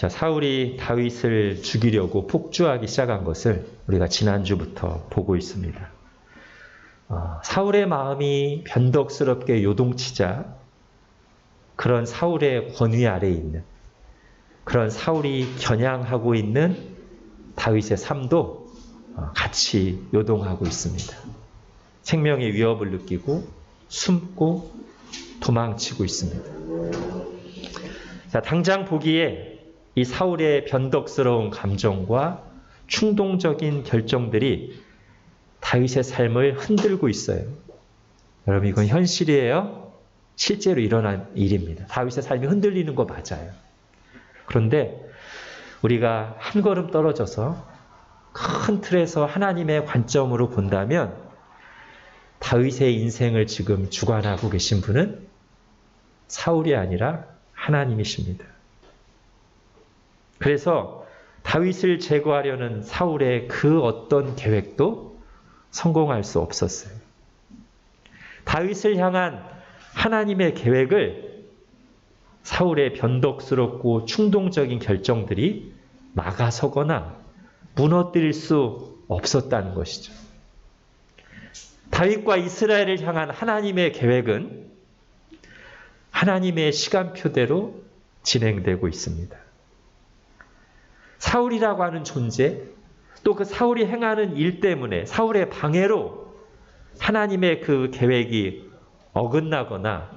자, 사울이 다윗을 죽이려고 폭주하기 시작한 것을 우리가 지난주부터 보고 있습니다. 사울의 마음이 변덕스럽게 요동치자 그런 사울의 권위 아래에 있는, 그런 사울이 겨냥하고 있는 다윗의 삶도 같이 요동하고 있습니다. 생명의 위협을 느끼고 숨고 도망치고 있습니다. 자, 당장 보기에 이 사울의 변덕스러운 감정과 충동적인 결정들이 다윗의 삶을 흔들고 있어요. 여러분, 이건 현실이에요. 실제로 일어난 일입니다. 다윗의 삶이 흔들리는 거 맞아요. 그런데 우리가 한 걸음 떨어져서 큰 틀에서 하나님의 관점으로 본다면 다윗의 인생을 지금 주관하고 계신 분은 사울이 아니라 하나님이십니다. 그래서 다윗을 제거하려는 사울의 그 어떤 계획도 성공할 수 없었어요. 다윗을 향한 하나님의 계획을 사울의 변덕스럽고 충동적인 결정들이 막아서거나 무너뜨릴 수 없었다는 것이죠. 다윗과 이스라엘을 향한 하나님의 계획은 하나님의 시간표대로 진행되고 있습니다. 사울이라고 하는 존재, 또 그 사울이 행하는 일 때문에 사울의 방해로 하나님의 그 계획이 어긋나거나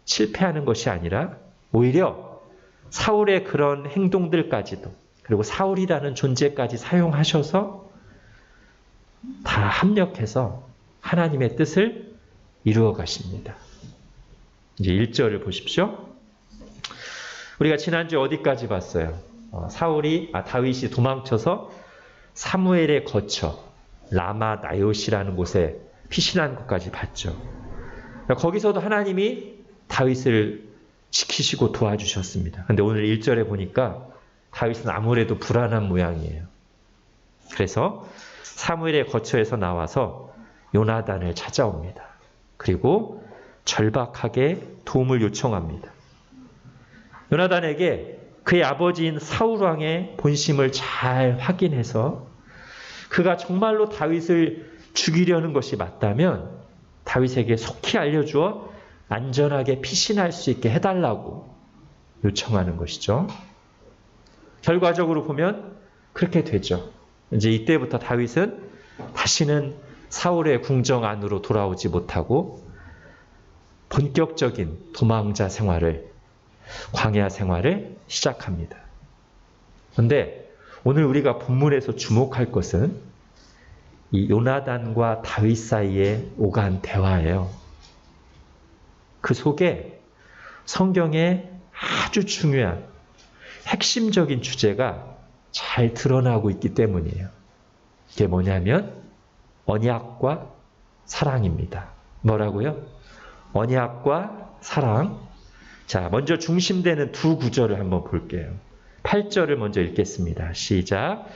실패하는 것이 아니라 오히려 사울의 그런 행동들까지도, 그리고 사울이라는 존재까지 사용하셔서 다 합력해서 하나님의 뜻을 이루어 가십니다. 이제 1절을 보십시오. 우리가 지난주에 어디까지 봤어요? 다윗이 도망쳐서 사무엘에 거쳐 라마 나요시라는 곳에 피신한 것까지 봤죠. 거기서도 하나님이 다윗을 지키시고 도와주셨습니다. 그런데 오늘 1절에 보니까 다윗은 아무래도 불안한 모양이에요. 그래서 사무엘에 거쳐에서 나와서 요나단을 찾아옵니다. 그리고 절박하게 도움을 요청합니다. 요나단에게 그의 아버지인 사울왕의 본심을 잘 확인해서 그가 정말로 다윗을 죽이려는 것이 맞다면 다윗에게 속히 알려주어 안전하게 피신할 수 있게 해달라고 요청하는 것이죠. 결과적으로 보면 그렇게 되죠. 이제 이때부터 다윗은 다시는 사울의 궁정 안으로 돌아오지 못하고 본격적인 도망자 생활을, 광야 생활을 시작합니다. 그런데 오늘 우리가 본문에서 주목할 것은 이 요나단과 다윗 사이에 오간 대화예요. 그 속에 성경의 아주 중요한 핵심적인 주제가 잘 드러나고 있기 때문이에요. 이게 뭐냐면 언약과 사랑입니다. 뭐라고요? 언약과 사랑. 자, 먼저 중심되는 두 구절을 한번 볼게요. 8절을 먼저 읽겠습니다. 시작.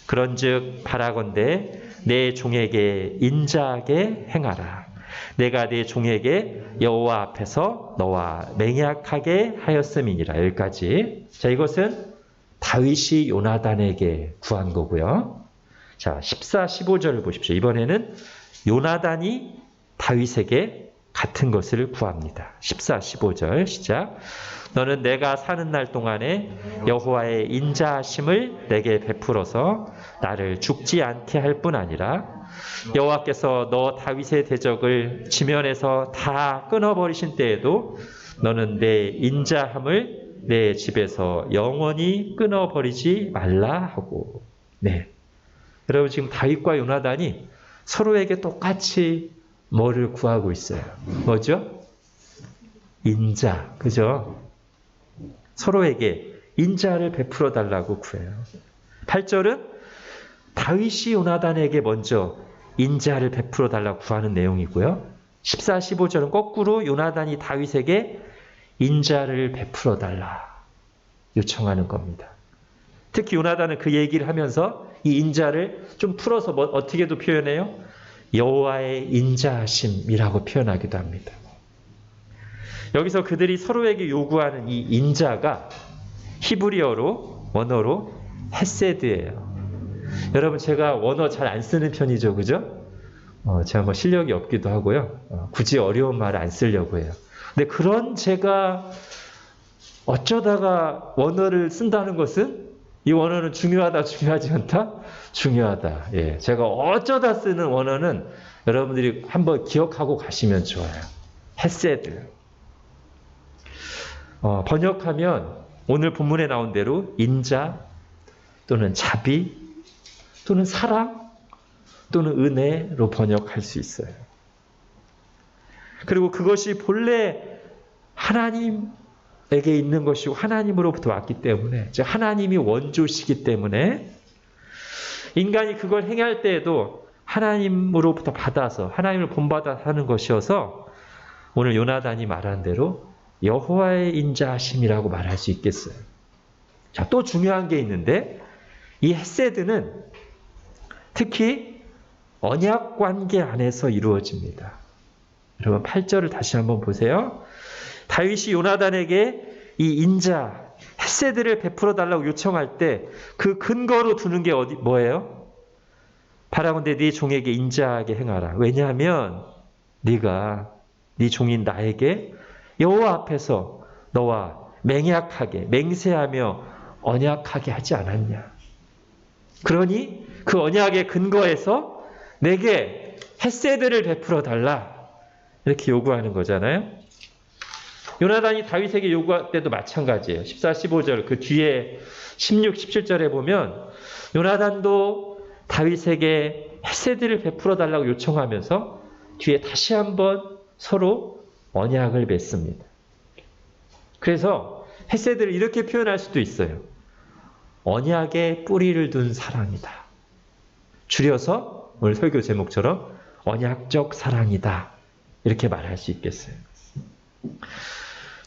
그런즉 바라건대 내 종에게 인자하게 행하라. 내가 내 종에게 여호와 앞에서 너와 맹약하게 하였음이니라. 여기까지. 자, 이것은 다윗이 요나단에게 구한 거고요. 자, 14, 15절을 보십시오. 이번에는 요나단이 다윗에게 같은 것을 구합니다. 14, 15절 시작. 너는 내가 사는 날 동안에 여호와의 인자하심을 내게 베풀어서 나를 죽지 않게 할 뿐 아니라 여호와께서 너 다윗의 대적을 지면에서 다 끊어버리신 때에도 너는 내 인자함을 내 집에서 영원히 끊어버리지 말라 하고. 네, 여러분, 지금 다윗과 요나단이 서로에게 똑같이 뭐를 구하고 있어요? 뭐죠? 인자, 그죠? 서로에게 인자를 베풀어 달라고 구해요. 8절은 다윗이 요나단에게 먼저 인자를 베풀어 달라고 구하는 내용이고요. 14, 15절은 거꾸로 요나단이 다윗에게 인자를 베풀어 달라 요청하는 겁니다. 특히 요나단은 그 얘기를 하면서 이 인자를 좀 풀어서 어떻게도 표현해요? 여호와의 인자하심이라고 표현하기도 합니다. 여기서 그들이 서로에게 요구하는 이 인자가 히브리어로 원어로 헤세드예요. 여러분, 제가 원어 잘 안 쓰는 편이죠, 그죠? 제가 뭐 실력이 없기도 하고요. 굳이 어려운 말을 안 쓰려고 해요. 근데 그런 제가 어쩌다가 원어를 쓴다는 것은 이 원어는 중요하다, 중요하지 않다? 중요하다. 예, 제가 어쩌다 쓰는 원어는 여러분들이 한번 기억하고 가시면 좋아요. 헤세드. 번역하면 오늘 본문에 나온 대로 인자 또는 자비 또는 사랑 또는 은혜로 번역할 수 있어요. 그리고 그것이 본래 하나님에게 있는 것이고 하나님으로부터 왔기 때문에, 즉 하나님이 원조시기 때문에 인간이 그걸 행할 때에도 하나님으로부터 받아서 하나님을 본받아 하는 것이어서 오늘 요나단이 말한 대로 여호와의 인자하심이라고 말할 수 있겠어요. 자, 또 중요한 게 있는데 이 헤세드는 특히 언약 관계 안에서 이루어집니다. 여러분 8절을 다시 한번 보세요. 다윗이 요나단에게 이 인자, 헤세드를 베풀어 달라고 요청할 때 그 근거로 두는 게 뭐예요? 바라건대 네 종에게 인자하게 행하라. 왜냐하면 네가 네 종인 나에게 여호와 앞에서 너와 맹약하게 맹세하며 언약하게 하지 않았냐. 그러니 그 언약의 근거에서 내게 헤세드를 베풀어 달라. 이렇게 요구하는 거잖아요. 요나단이 다윗에게 요구할 때도 마찬가지예요. 14, 15절 그 뒤에 16, 17절에 보면 요나단도 다윗에게 헤세드를 베풀어 달라고 요청하면서 뒤에 다시 한번 서로 언약을 맺습니다. 그래서 헤세드를 이렇게 표현할 수도 있어요. 언약에 뿌리를 둔 사랑이다. 줄여서 오늘 설교 제목처럼 언약적 사랑이다. 이렇게 말할 수 있겠어요.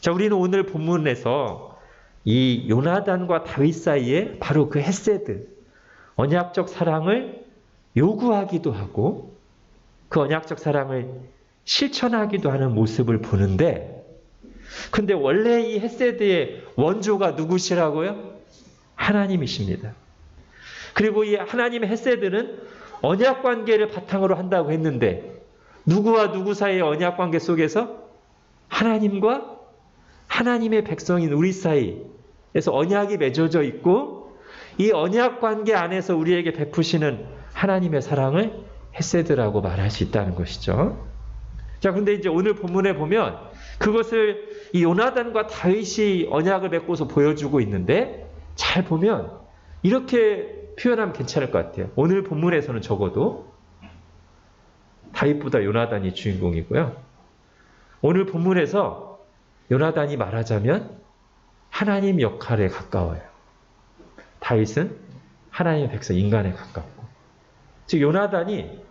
자, 우리는 오늘 본문에서 이 요나단과 다윗 사이에 바로 그 헤세드, 언약적 사랑을 요구하기도 하고 그 언약적 사랑을 실천하기도 하는 모습을 보는데, 근데 원래 이 헤세드의 원조가 누구시라고요? 하나님이십니다. 그리고 이 하나님의 헤세드는 언약 관계를 바탕으로 한다고 했는데 누구와 누구 사이의 언약 관계 속에서? 하나님과 하나님의 백성인 우리 사이에서 언약이 맺어져 있고 이 언약 관계 안에서 우리에게 베푸시는 하나님의 사랑을 헤세드라고 말할 수 있다는 것이죠. 자, 근데 이제 오늘 본문에 보면 그것을 이 요나단과 다윗이 언약을 맺고서 보여주고 있는데 잘 보면 이렇게 표현하면 괜찮을 것 같아요. 오늘 본문에서는 적어도 다윗보다 요나단이 주인공이고요. 오늘 본문에서 요나단이 말하자면 하나님 역할에 가까워요. 다윗은 하나님의 백성, 인간에 가깝고. 즉 요나단이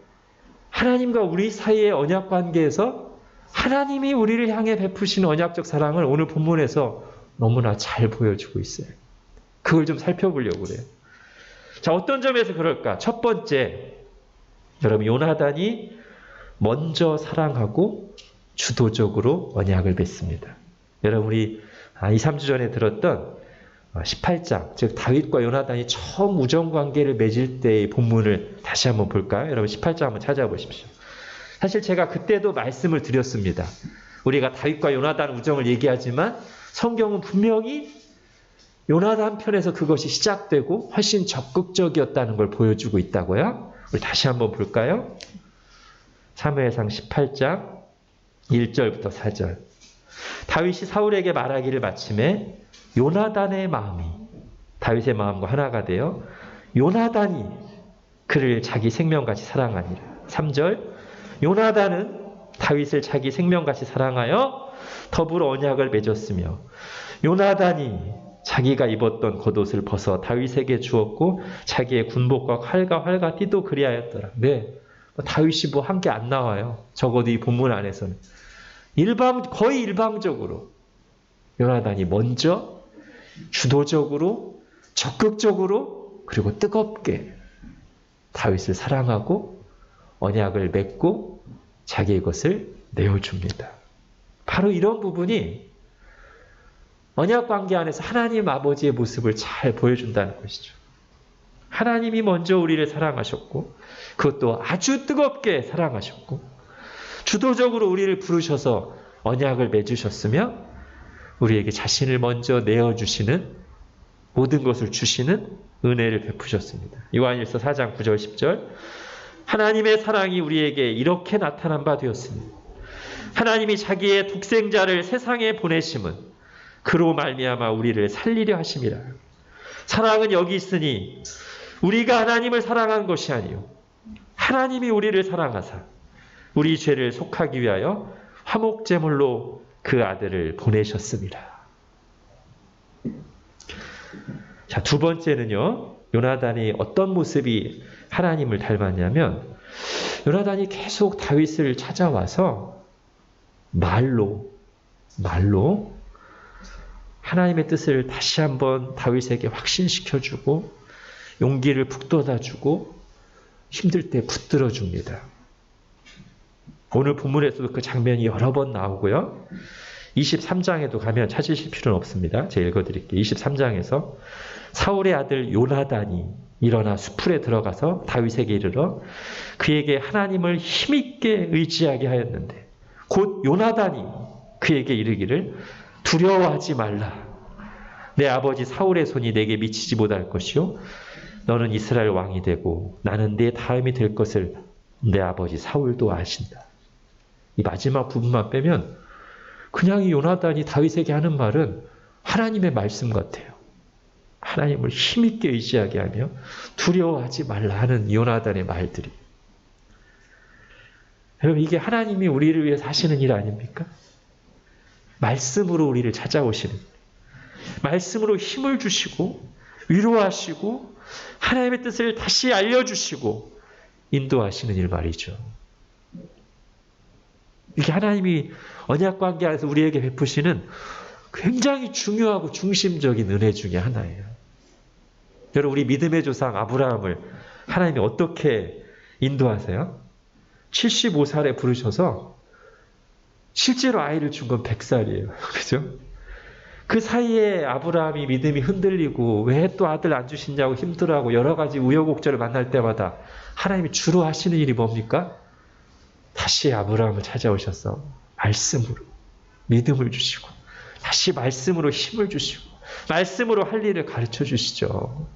하나님과 우리 사이의 언약 관계에서 하나님이 우리를 향해 베푸시는 언약적 사랑을 오늘 본문에서 너무나 잘 보여주고 있어요. 그걸 좀 살펴보려고 그래요. 자, 어떤 점에서 그럴까? 첫 번째, 여러분 요나단이 먼저 사랑하고 주도적으로 언약을 맺습니다. 여러분 우리 2, 3주 전에 들었던 18장, 즉 다윗과 요나단이 처음 우정관계를 맺을 때의 본문을 다시 한번 볼까요? 여러분 18장 한번 찾아보십시오. 사실 제가 그때도 말씀을 드렸습니다. 우리가 다윗과 요나단 우정을 얘기하지만 성경은 분명히 요나단 편에서 그것이 시작되고 훨씬 적극적이었다는 걸 보여주고 있다고요. 우리 다시 한번 볼까요? 사무엘상 18장 1절부터 4절. 다윗이 사울에게 말하기를 마침에 요나단의 마음이 다윗의 마음과 하나가 되어 요나단이 그를 자기 생명같이 사랑하니라. 3절. 요나단은 다윗을 자기 생명같이 사랑하여 더불어 언약을 맺었으며 요나단이 자기가 입었던 겉옷을 벗어 다윗에게 주었고 자기의 군복과 칼과 활과 띠도 그리하였더라. 네, 다윗이 뭐 한 게 안 나와요. 적어도 이 본문 안에서는. 거의 일방적으로 요나단이 먼저 주도적으로 적극적으로 그리고 뜨겁게 다윗을 사랑하고 언약을 맺고 자기의 것을 내어줍니다. 바로 이런 부분이 언약 관계 안에서 하나님 아버지의 모습을 잘 보여준다는 것이죠. 하나님이 먼저 우리를 사랑하셨고 그것도 아주 뜨겁게 사랑하셨고 주도적으로 우리를 부르셔서 언약을 맺으셨으며 우리에게 자신을 먼저 내어주시는 모든 것을 주시는 은혜를 베푸셨습니다. 요한일서 4장 9절 10절 하나님의 사랑이 우리에게 이렇게 나타난 바 되었으니 하나님이 자기의 독생자를 세상에 보내심은 그로 말미암아 우리를 살리려 하심이라. 사랑은 여기 있으니 우리가 하나님을 사랑한 것이 아니요 하나님이 우리를 사랑하사 우리 죄를 속하기 위하여 화목제물로 그 아들을 보내셨습니다. 자, 두 번째는요. 요나단이 어떤 모습이 하나님을 닮았냐면 요나단이 계속 다윗을 찾아와서 말로 하나님의 뜻을 다시 한번 다윗에게 확신시켜주고 용기를 북돋아주고 힘들 때 붙들어줍니다. 오늘 본문에서도 그 장면이 여러 번 나오고요. 23장에도 가면 찾으실 필요는 없습니다. 제가 읽어드릴게요. 23장에서 사울의 아들 요나단이 일어나 수풀에 들어가서 다윗에게 이르러 그에게 하나님을 힘있게 의지하게 하였는데 곧 요나단이 그에게 이르기를 두려워하지 말라. 내 아버지 사울의 손이 내게 미치지 못할 것이요 너는 이스라엘 왕이 되고 나는 네 다음이 될 것을 내 아버지 사울도 아신다. 이 마지막 부분만 빼면 그냥 이 요나단이 다윗에게 하는 말은 하나님의 말씀 같아요. 하나님을 힘있게 의지하게 하며 두려워하지 말라 하는 요나단의 말들이. 여러분 이게 하나님이 우리를 위해서 하시는 일 아닙니까? 말씀으로 우리를 찾아오시는, 말씀으로 힘을 주시고 위로하시고 하나님의 뜻을 다시 알려주시고 인도하시는 일 말이죠. 이게 하나님이 언약관계 안에서 우리에게 베푸시는 굉장히 중요하고 중심적인 은혜 중에 하나예요. 여러분 우리 믿음의 조상 아브라함을 하나님이 어떻게 인도하세요? 75살에 부르셔서 실제로 아이를 준 건 100살이에요. 그죠? 그 사이에 아브라함이 믿음이 흔들리고 왜 또 아들 안 주시냐고 힘들어하고 여러 가지 우여곡절을 만날 때마다 하나님이 주로 하시는 일이 뭡니까? 다시 아브라함을 찾아오셔서 말씀으로 믿음을 주시고 다시 말씀으로 힘을 주시고 말씀으로 할 일을 가르쳐 주시죠.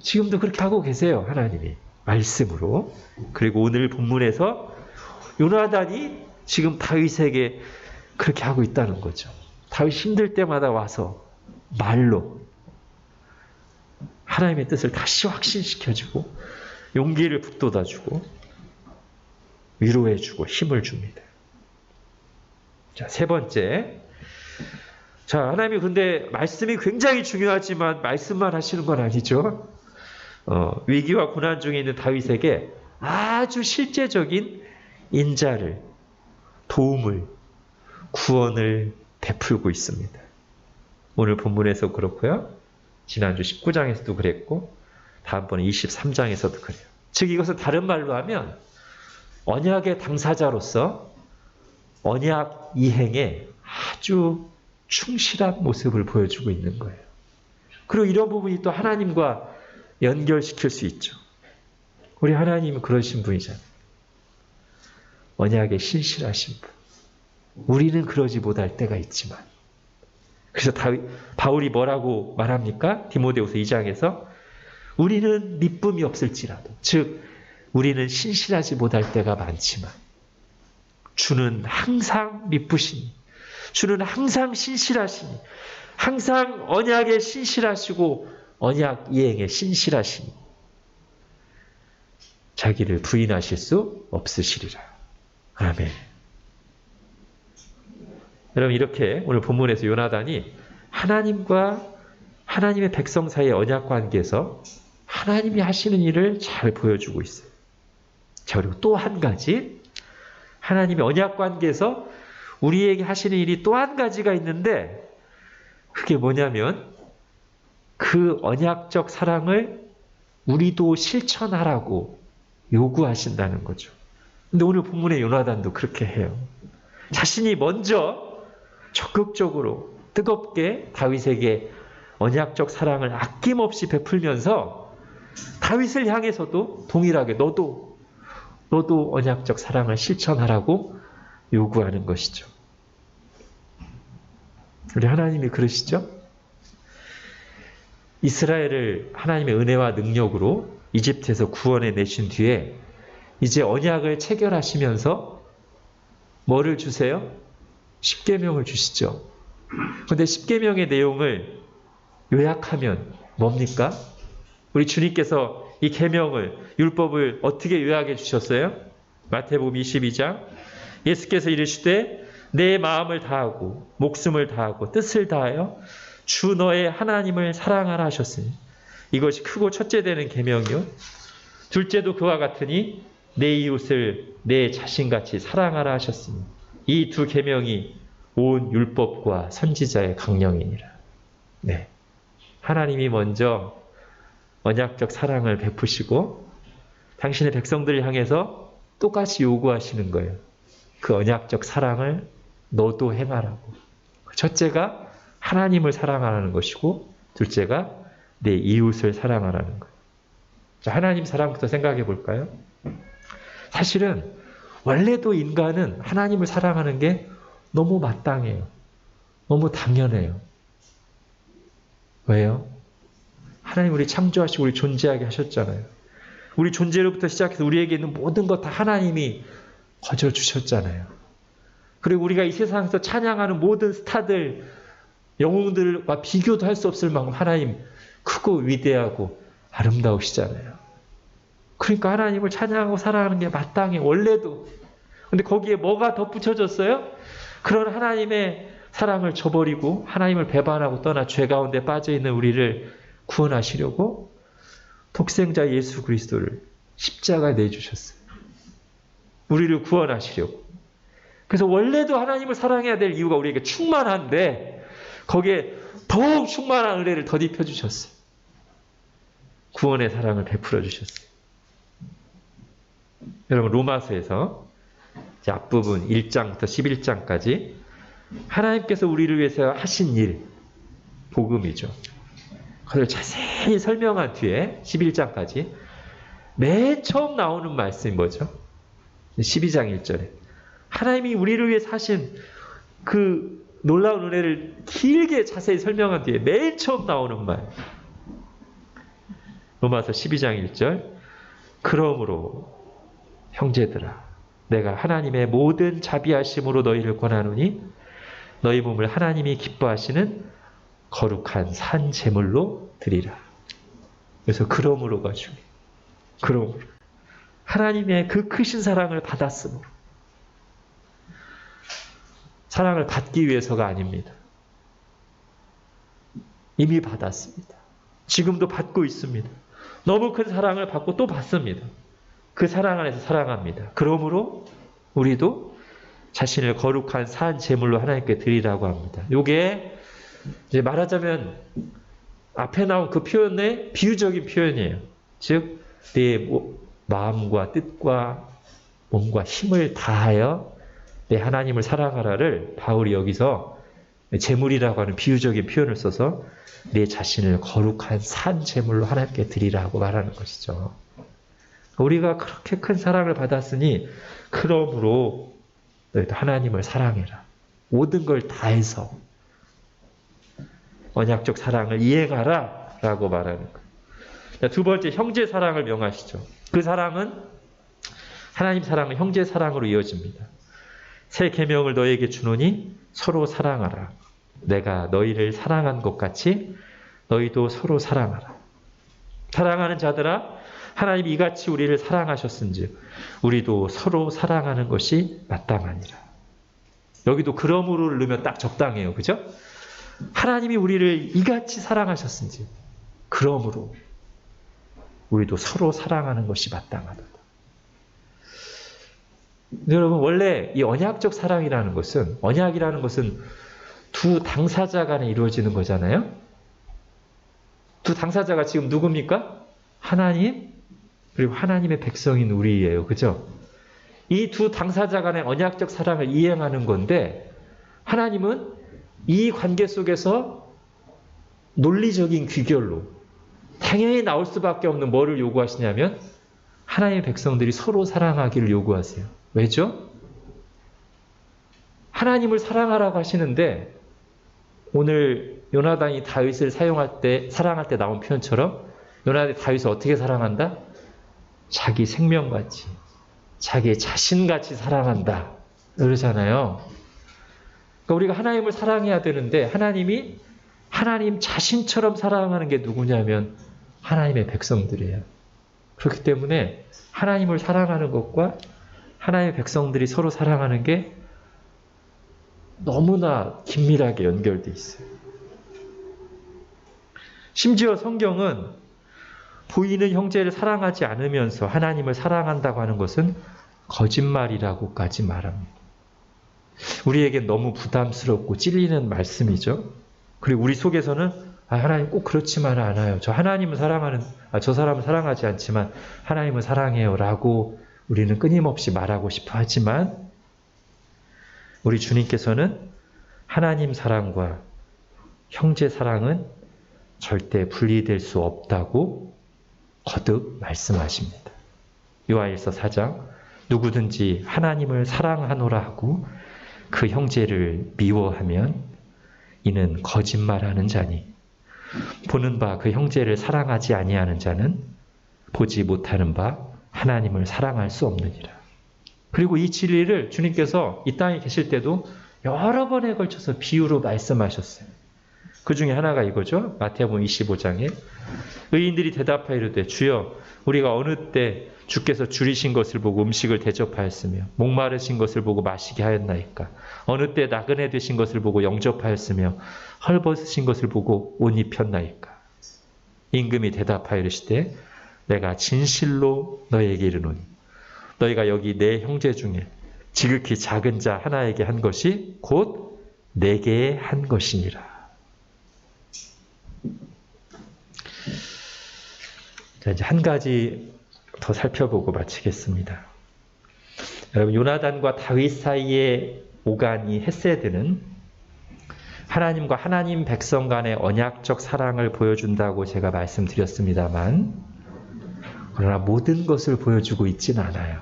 지금도 그렇게 하고 계세요. 하나님이 말씀으로. 그리고 오늘 본문에서 요나단이 지금 다윗에게 그렇게 하고 있다는 거죠. 다윗 힘들 때마다 와서 말로 하나님의 뜻을 다시 확신시켜주고 용기를 북돋아주고 위로해주고 힘을 줍니다. 자, 세 번째. 자, 하나님이 근데 말씀이 굉장히 중요하지만 말씀만 하시는 건 아니죠. 위기와 고난 중에 있는 다윗에게 아주 실제적인 인자를, 도움을, 구원을 베풀고 있습니다. 오늘 본문에서 그렇고요. 지난주 19장에서도 그랬고 다음번에 23장에서도 그래요. 즉 이것을 다른 말로 하면 언약의 당사자로서 언약 이행에 아주 충실한 모습을 보여주고 있는 거예요. 그리고 이런 부분이 또 하나님과 연결시킬 수 있죠. 우리 하나님은 그러신 분이잖아요. 언약에 신실하신 분. 우리는 그러지 못할 때가 있지만. 그래서 바울이 뭐라고 말합니까? 디모데후서 2장에서 우리는 미쁨이 없을지라도, 즉 우리는 신실하지 못할 때가 많지만 주는 항상 미쁘시니, 주는 항상 신실하시니, 항상 언약에 신실하시고 언약 이행에 신실하시니 자기를 부인하실 수 없으시리라. 아멘. 여러분 이렇게 오늘 본문에서 요나단이 하나님과 하나님의 백성 사이의 언약 관계에서 하나님이 하시는 일을 잘 보여주고 있어요. 자, 그리고 또 한 가지, 하나님의 언약 관계에서 우리에게 하시는 일이 또 한 가지가 있는데 그게 뭐냐면 그 언약적 사랑을 우리도 실천하라고 요구하신다는 거죠. 근데 오늘 본문의 요나단도 그렇게 해요. 자신이 먼저 적극적으로 뜨겁게 다윗에게 언약적 사랑을 아낌없이 베풀면서 다윗을 향해서도 동일하게 너도 언약적 사랑을 실천하라고 요구하는 것이죠. 우리 하나님이 그러시죠? 이스라엘을 하나님의 은혜와 능력으로 이집트에서 구원해 내신 뒤에 이제 언약을 체결하시면서 뭐를 주세요? 십계명을 주시죠. 그런데 십계명의 내용을 요약하면 뭡니까? 우리 주님께서 이 계명을, 율법을 어떻게 요약해 주셨어요? 마태복음 22장 예수께서 이르시되 내 마음을 다하고 목숨을 다하고 뜻을 다하여 주 너의 하나님을 사랑하라 하셨으니 이것이 크고 첫째 되는 계명이요. 둘째도 그와 같으니 내 이웃을 내 자신같이 사랑하라 하셨으니 이 두 계명이 온 율법과 선지자의 강령이니라. 네. 하나님이 먼저 언약적 사랑을 베푸시고 당신의 백성들을 향해서 똑같이 요구하시는 거예요. 그 언약적 사랑을 너도 행하라고. 첫째가 하나님을 사랑하라는 것이고 둘째가 내 이웃을 사랑하라는 거예요. 자, 하나님 사랑부터 생각해 볼까요? 사실은 원래도 인간은 하나님을 사랑하는 게 너무 마땅해요. 너무 당연해요. 왜요? 하나님 우리 창조하시고 우리 존재하게 하셨잖아요. 우리 존재로부터 시작해서 우리에게 있는 모든 것 다 하나님이 거저 주셨잖아요. 그리고 우리가 이 세상에서 찬양하는 모든 스타들, 영웅들과 비교도 할 수 없을 만큼 하나님 크고 위대하고 아름다우시잖아요. 그러니까 하나님을 찬양하고 사랑하는 게 마땅해, 원래도. 근데 거기에 뭐가 덧붙여졌어요? 그런 하나님의 사랑을 저버리고 하나님을 배반하고 떠나 죄 가운데 빠져있는 우리를 구원하시려고 독생자 예수 그리스도를 십자가에 내주셨어요. 우리를 구원하시려고. 그래서 원래도 하나님을 사랑해야 될 이유가 우리에게 충만한데 거기에 더욱 충만한 은혜를 덧입혀 주셨어요. 구원의 사랑을 베풀어 주셨어요. 여러분 로마서에서 앞부분 1장부터 11장까지 하나님께서 우리를 위해서 하신 일, 복음이죠. 그걸 자세히 설명한 뒤에 11장까지 맨 처음 나오는 말씀이 뭐죠? 12장 1절에 하나님이 우리를 위해서 하신 그 놀라운 은혜를 길게 자세히 설명한 뒤에 맨 처음 나오는 말, 로마서 12장 1절 그러므로 형제들아 내가 하나님의 모든 자비하심으로 너희를 권하노니 너희 몸을 하나님이 기뻐하시는 거룩한 산 제물로 드리라. 그래서 그러므로가 중요해요. 그러므로 하나님의 그 크신 사랑을 받았으므로, 사랑을 받기 위해서가 아닙니다. 이미 받았습니다. 지금도 받고 있습니다. 너무 큰 사랑을 받고 또 받습니다. 그 사랑 안에서 사랑합니다. 그러므로 우리도 자신을 거룩한 산 제물로 하나님께 드리라고 합니다. 이게 이제 말하자면 앞에 나온 그 표현의 비유적인 표현이에요. 즉 내 마음과 뜻과 몸과 힘을 다하여 내 하나님을 사랑하라를 바울이 여기서 제물이라고 하는 비유적인 표현을 써서 내 자신을 거룩한 산 제물로 하나님께 드리라고 말하는 것이죠. 우리가 그렇게 큰 사랑을 받았으니 그러므로 너희도 하나님을 사랑해라. 모든 걸 다해서 언약적 사랑을 이행하라 라고 말하는 거예요. 두 번째, 형제 사랑을 명하시죠. 그 사랑은 하나님 사랑은 형제 사랑으로 이어집니다. 새 계명을 너희에게 주노니 서로 사랑하라. 내가 너희를 사랑한 것 같이 너희도 서로 사랑하라. 사랑하는 자들아 하나님이 이같이 우리를 사랑하셨은즉 우리도 서로 사랑하는 것이 마땅하니라. 여기도 그러므로를 넣으면 딱 적당해요. 그죠? 하나님이 우리를 이같이 사랑하셨은즉 그러므로 우리도 서로 사랑하는 것이 마땅하다. 여러분 원래 이 언약적 사랑이라는 것은, 언약이라는 것은 두 당사자 간에 이루어지는 거잖아요. 두 당사자가 지금 누굽니까? 하나님 그리고 하나님의 백성인 우리예요. 그죠? 이 두 당사자 간의 언약적 사랑을 이행하는 건데 하나님은 이 관계 속에서 논리적인 귀결로 당연히 나올 수밖에 없는 뭐를 요구하시냐면 하나님의 백성들이 서로 사랑하기를 요구하세요. 왜죠? 하나님을 사랑하라고 하시는데 오늘 요나단이 다윗을 사랑할 때 나온 표현처럼 요나단이 다윗을 어떻게 사랑한다? 자기 생명같이, 자기의 자신같이 사랑한다. 그러잖아요. 그러니까 우리가 하나님을 사랑해야 되는데 하나님이 하나님 자신처럼 사랑하는 게 누구냐면 하나님의 백성들이에요. 그렇기 때문에 하나님을 사랑하는 것과 하나님의 백성들이 서로 사랑하는 게 너무나 긴밀하게 연결되어 있어요. 심지어 성경은 보이는 형제를 사랑하지 않으면서 하나님을 사랑한다고 하는 것은 거짓말이라고까지 말합니다. 우리에겐 너무 부담스럽고 찔리는 말씀이죠. 그리고 우리 속에서는 하나님 꼭 그렇지만은 않아요. 저 사람을 사랑하지 않지만 하나님을 사랑해요 라고 우리는 끊임없이 말하고 싶어 하지만 우리 주님께서는 하나님 사랑과 형제 사랑은 절대 분리될 수 없다고 거듭 말씀하십니다. 요한일서 4장 누구든지 하나님을 사랑하노라 하고 그 형제를 미워하면 이는 거짓말하는 자니 보는 바 그 형제를 사랑하지 아니하는 자는 보지 못하는 바 하나님을 사랑할 수 없느니라. 그리고 이 진리를 주님께서 이 땅에 계실 때도 여러 번에 걸쳐서 비유로 말씀하셨어요. 그 중에 하나가 이거죠. 마태복음 25장에 의인들이 대답하이르되 주여 우리가 어느 때 주께서 줄이신 것을 보고 음식을 대접하였으며 목마르신 것을 보고 마시게 하였나이까? 어느 때 나그네 되신 것을 보고 영접하였으며 헐벗으신 것을 보고 옷 입혔나이까? 임금이 대답하여 이르시되 내가 진실로 너희에게 이르노니 너희가 여기 내 형제 중에 지극히 작은 자 하나에게 한 것이 곧 내게 한 것이니라. 자, 이제 한 가지 더 살펴보고 마치겠습니다. 여러분, 요나단과 다윗 사이에 오간이 헤세드는 하나님과 하나님 백성 간의 언약적 사랑을 보여준다고 제가 말씀드렸습니다만 그러나 모든 것을 보여주고 있지는 않아요.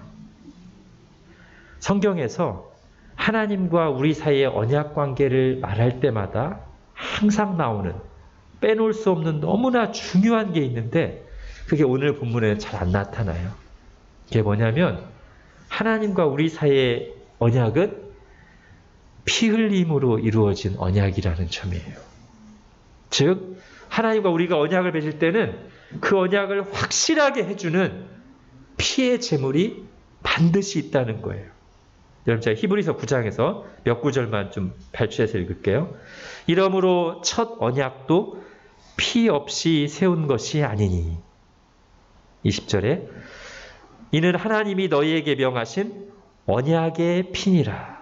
성경에서 하나님과 우리 사이의 언약 관계를 말할 때마다 항상 나오는 빼놓을 수 없는 너무나 중요한 게 있는데 그게 오늘 본문에는 잘 안 나타나요. 그게 뭐냐면 하나님과 우리 사이의 언약은 피 흘림으로 이루어진 언약이라는 점이에요. 즉 하나님과 우리가 언약을 맺을 때는 그 언약을 확실하게 해주는 피의 제물이 반드시 있다는 거예요. 여러분 제가 히브리서 9장에서 몇 구절만 좀 발췌해서 읽을게요. 이러므로 첫 언약도 피 없이 세운 것이 아니니 20절에 이는 하나님이 너희에게 명하신 언약의 피니라.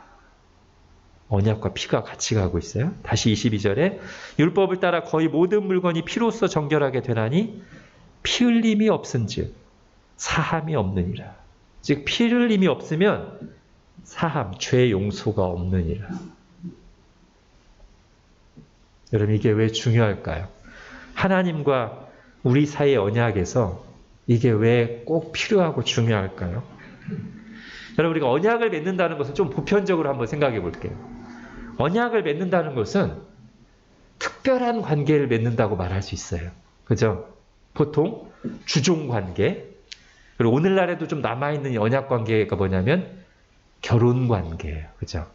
언약과 피가 같이 가고 있어요. 다시 22절에 율법을 따라 거의 모든 물건이 피로써 정결하게 되나니 피 흘림이 없은즉 사함이 없느니라. 즉 피 흘림이 없으면 사함, 죄 용서가 없느니라. 여러분 이게 왜 중요할까요? 하나님과 우리 사이의 언약에서 이게 왜 꼭 필요하고 중요할까요? 여러분 우리가 언약을 맺는다는 것을 좀 보편적으로 한번 생각해 볼게요. 언약을 맺는다는 것은 특별한 관계를 맺는다고 말할 수 있어요. 그죠? 보통 주종 관계, 그리고 오늘날에도 좀 남아있는 언약 관계가 뭐냐면 결혼 관계예요. 그죠?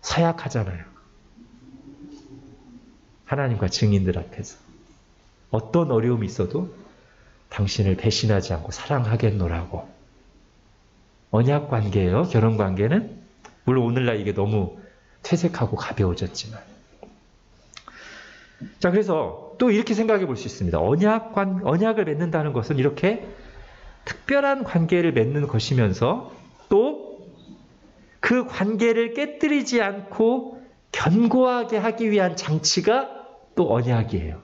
서약하잖아요. 하나님과 증인들 앞에서. 어떤 어려움이 있어도 당신을 배신하지 않고 사랑하겠노라고. 언약 관계예요. 결혼 관계는. 물론 오늘날 이게 너무 퇴색하고 가벼워졌지만. 자, 그래서 또 이렇게 생각해 볼 수 있습니다. 언약을 맺는다는 것은 이렇게 특별한 관계를 맺는 것이면서 또 그 관계를 깨뜨리지 않고 견고하게 하기 위한 장치가 또 언약이에요.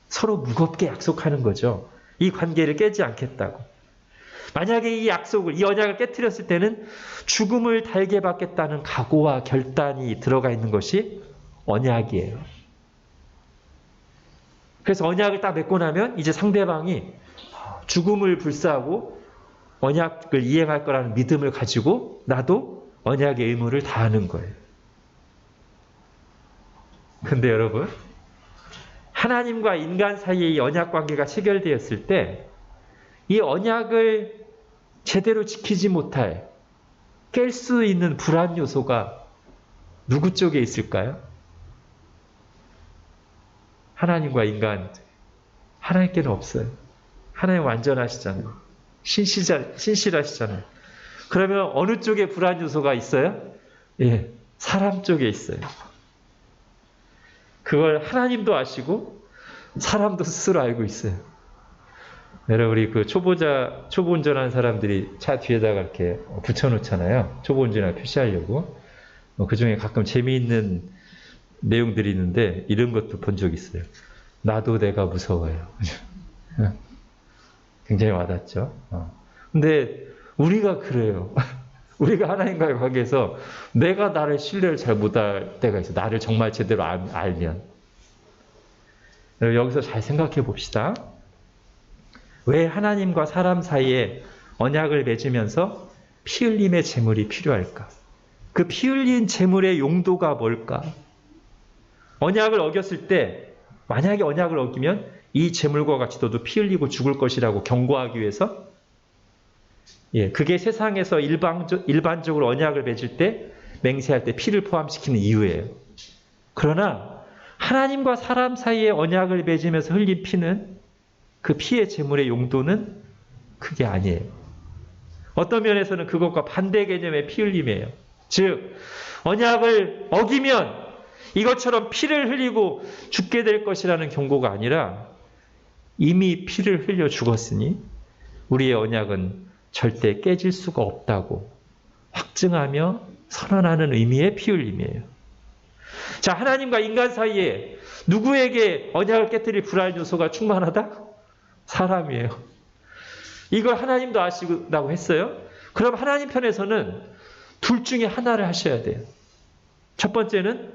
서로 무겁게 약속하는 거죠. 이 관계를 깨지 않겠다고. 만약에 이 약속을, 이 언약을 깨트렸을 때는 죽음을 달게 받겠다는 각오와 결단이 들어가 있는 것이 언약이에요. 그래서 언약을 딱 맺고 나면 이제 상대방이 죽음을 불사하고 언약을 이행할 거라는 믿음을 가지고 나도 언약의 의무를 다하는 거예요. 근데 여러분, 하나님과 인간 사이의 이 언약 관계가 체결되었을 때 이 언약을 제대로 지키지 못할 깰 수 있는 불안 요소가 누구 쪽에 있을까요? 하나님과 인간, 하나님께는 없어요. 하나님 완전하시잖아요. 신실하시잖아요. 그러면 어느 쪽에 불안 요소가 있어요? 예, 사람 쪽에 있어요. 그걸 하나님도 아시고 사람도 스스로 알고 있어요. 여러분, 우리 그 초보 운전하는 사람들이 차 뒤에다가 이렇게 붙여놓잖아요. 초보 운전을 표시하려고. 그 중에 가끔 재미있는 내용들이 있는데 이런 것도 본 적 있어요. 나도 내가 무서워요. 굉장히 와닿죠. 근데 우리가 그래요. 우리가 하나님과의 관계에서 내가 나를 신뢰를 잘 못할 때가 있어. 나를 정말 제대로 알면. 여기서 잘 생각해 봅시다. 왜 하나님과 사람 사이에 언약을 맺으면서 피 흘림의 제물이 필요할까? 그 피 흘린 제물의 용도가 뭘까? 언약을 어겼을 때, 만약에 언약을 어기면 이 제물과 같이 너도 피 흘리고 죽을 것이라고 경고하기 위해서, 예, 그게 세상에서 일반적으로 언약을 맺을 때, 맹세할 때 피를 포함시키는 이유예요. 그러나 하나님과 사람 사이에 언약을 맺으면서 흘린 피는, 그 피의 제물의 용도는 그게 아니에요. 어떤 면에서는 그것과 반대 개념의 피 흘림이에요. 즉, 언약을 어기면 이것처럼 피를 흘리고 죽게 될 것이라는 경고가 아니라 이미 피를 흘려 죽었으니 우리의 언약은 절대 깨질 수가 없다고 확증하며 선언하는 의미의 피 흘림이에요. 자, 하나님과 인간 사이에 누구에게 언약을 깨뜨릴 불안 요소가 충만하다? 사람이에요. 이걸 하나님도 아시다고 했어요. 그럼 하나님 편에서는 둘 중에 하나를 하셔야 돼요. 첫 번째는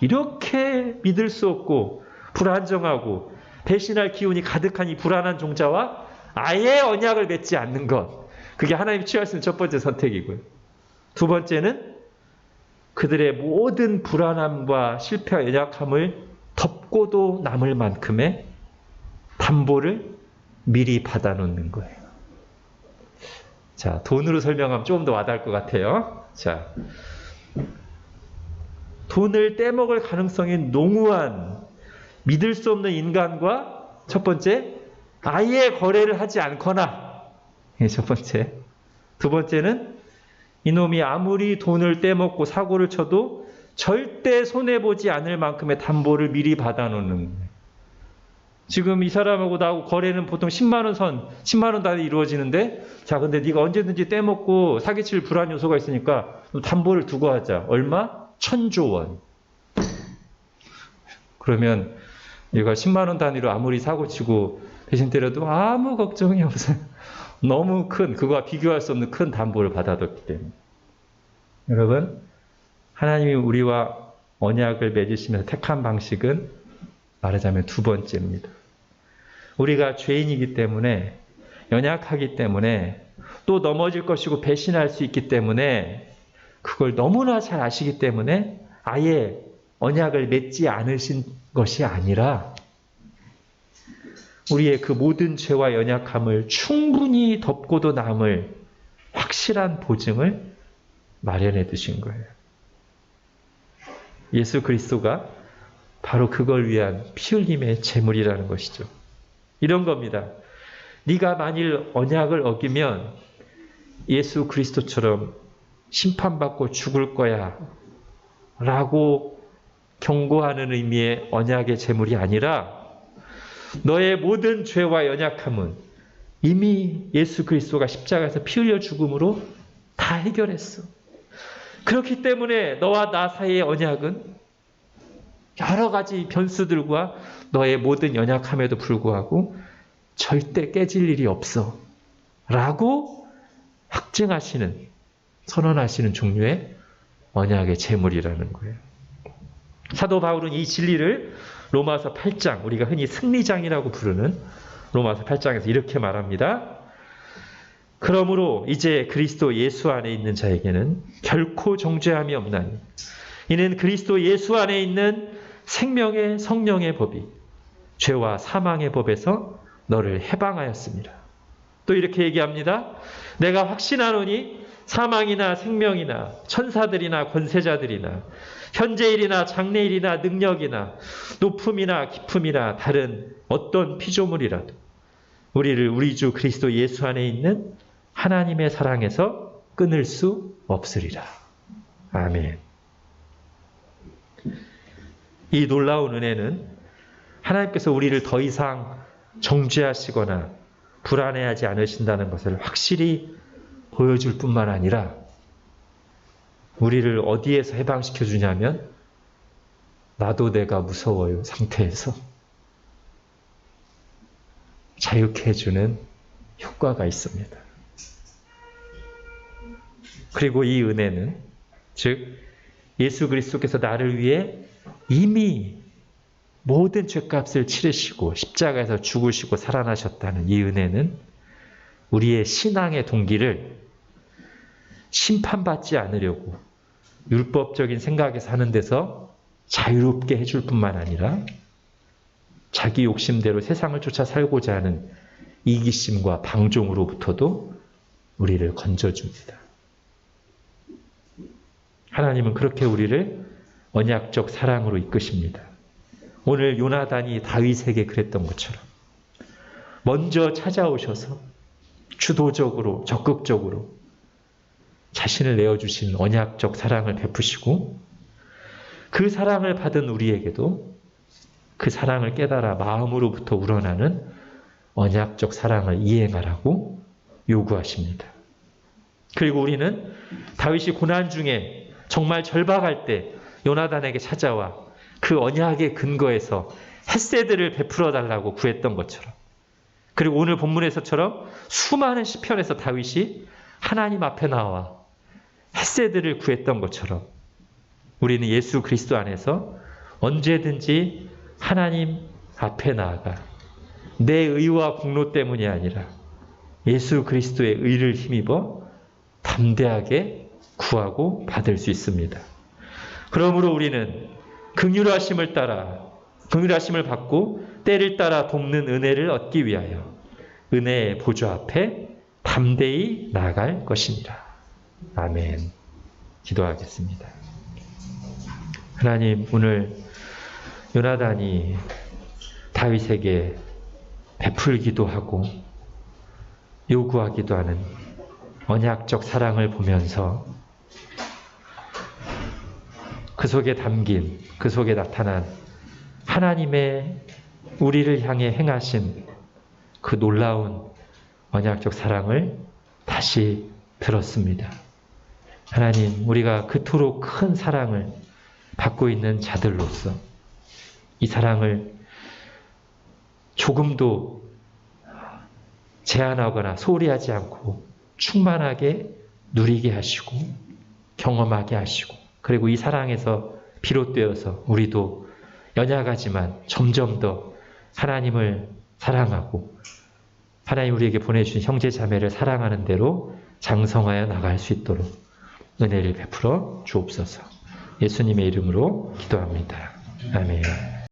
이렇게 믿을 수 없고 불안정하고 배신할 기운이 가득한 이 불안한 종자와 아예 언약을 맺지 않는 것. 그게 하나님이 취할 수 있는 첫 번째 선택이고요. 두 번째는 그들의 모든 불안함과 실패와 연약함을 덮고도 남을 만큼의 담보를 미리 받아놓는 거예요. 자, 돈으로 설명하면 조금 더 와닿을 것 같아요. 자, 돈을 떼먹을 가능성이 농후한 믿을 수 없는 인간과 첫 번째, 아예 거래를 하지 않거나, 첫 번째. 두 번째는 이놈이 아무리 돈을 떼먹고 사고를 쳐도 절대 손해보지 않을 만큼의 담보를 미리 받아놓는 거예요. 지금 이 사람하고 나하고 거래는 보통 10만 원 선, 10만 원 단위 이루어지는데, 자, 근데 네가 언제든지 떼먹고 사기칠 불안 요소가 있으니까 담보를 두고 하자. 얼마? 1,000조 원. 그러면 얘가 10만 원 단위로 아무리 사고 치고 대신 때려도 아무 걱정이 없어요. 너무 큰, 그거와 비교할 수 없는 큰 담보를 받아뒀기 때문에. 여러분, 하나님이 우리와 언약을 맺으시면서 택한 방식은 말하자면 두 번째입니다. 우리가 죄인이기 때문에, 연약하기 때문에, 또 넘어질 것이고 배신할 수 있기 때문에, 그걸 너무나 잘 아시기 때문에 아예 언약을 맺지 않으신 것이 아니라 우리의 그 모든 죄와 연약함을 충분히 덮고도 남을 확실한 보증을 마련해 두신 거예요. 예수 그리스도가 바로 그걸 위한 피 흘림의 제물이라는 것이죠. 이런 겁니다. 네가 만일 언약을 어기면 예수 그리스도처럼 심판받고 죽을 거야 라고 경고하는 의미의 언약의 제물이 아니라 너의 모든 죄와 연약함은 이미 예수 그리스도가 십자가에서 피 흘려 죽음으로 다 해결했어. 그렇기 때문에 너와 나 사이의 언약은 여러 가지 변수들과 너의 모든 연약함에도 불구하고 절대 깨질 일이 없어 라고 확증하시는, 선언하시는 종류의 언약의 제물이라는 거예요. 사도 바울은 이 진리를 로마서 8장, 우리가 흔히 승리장이라고 부르는 로마서 8장에서 이렇게 말합니다. 그러므로 이제 그리스도 예수 안에 있는 자에게는 결코 정죄함이 없나니 이는 그리스도 예수 안에 있는 생명의 성령의 법이 죄와 사망의 법에서 너를 해방하였습니다. 또 이렇게 얘기합니다. 내가 확신하노니 사망이나 생명이나 천사들이나 권세자들이나 현재일이나 장래일이나 능력이나 높음이나 깊음이나 다른 어떤 피조물이라도 우리를 우리 주 그리스도 예수 안에 있는 하나님의 사랑에서 끊을 수 없으리라. 아멘. 이 놀라운 은혜는 하나님께서 우리를 더 이상 정죄하시거나 불안해하지 않으신다는 것을 확실히 보여줄 뿐만 아니라 우리를 어디에서 해방시켜 주냐면 나도 내가 무서워요 상태에서 자유케 해주는 효과가 있습니다. 그리고 이 은혜는 즉 예수 그리스도께서 나를 위해 이미 모든 죄값을 치르시고 십자가에서 죽으시고 살아나셨다는 이 은혜는 우리의 신앙의 동기를 심판받지 않으려고 율법적인 생각에서 하는 데서 자유롭게 해줄 뿐만 아니라 자기 욕심대로 세상을 쫓아 살고자 하는 이기심과 방종으로부터도 우리를 건져줍니다. 하나님은 그렇게 우리를 언약적 사랑으로 이끄십니다. 오늘 요나단이 다윗에게 그랬던 것처럼 먼저 찾아오셔서 주도적으로 적극적으로 자신을 내어주신 언약적 사랑을 베푸시고 그 사랑을 받은 우리에게도 그 사랑을 깨달아 마음으로부터 우러나는 언약적 사랑을 이행하라고 요구하십니다. 그리고 우리는 다윗이 고난 중에 정말 절박할 때 요나단에게 찾아와 그 언약의 근거에서 헤세드를 베풀어 달라고 구했던 것처럼 그리고 오늘 본문에서처럼 수많은 시편에서 다윗이 하나님 앞에 나와 헤세드를 구했던 것처럼 우리는 예수 그리스도 안에서 언제든지 하나님 앞에 나아가 내 의와 공로 때문이 아니라 예수 그리스도의 의를 힘입어 담대하게 구하고 받을 수 있습니다. 그러므로 우리는 긍휼하심을 받고 때를 따라 돕는 은혜를 얻기 위하여 은혜의 보좌 앞에 담대히 나아갈 것입니다. 아멘. 기도하겠습니다. 하나님, 오늘 요나단이 다윗에게 베풀기도 하고 요구하기도 하는 언약적 사랑을 보면서 그 속에 담긴, 그 속에 나타난 하나님의 우리를 향해 행하신 그 놀라운 언약적 사랑을 다시 들었습니다. 하나님, 우리가 그토록 큰 사랑을 받고 있는 자들로서 이 사랑을 조금도 제한하거나 소홀히 하지 않고 충만하게 누리게 하시고 경험하게 하시고 그리고 이 사랑에서 비롯되어서 우리도 연약하지만 점점 더 하나님을 사랑하고 하나님 우리에게 보내주신 형제 자매를 사랑하는 대로 장성하여 나갈 수 있도록 은혜를 베풀어 주옵소서. 예수님의 이름으로 기도합니다. 아멘.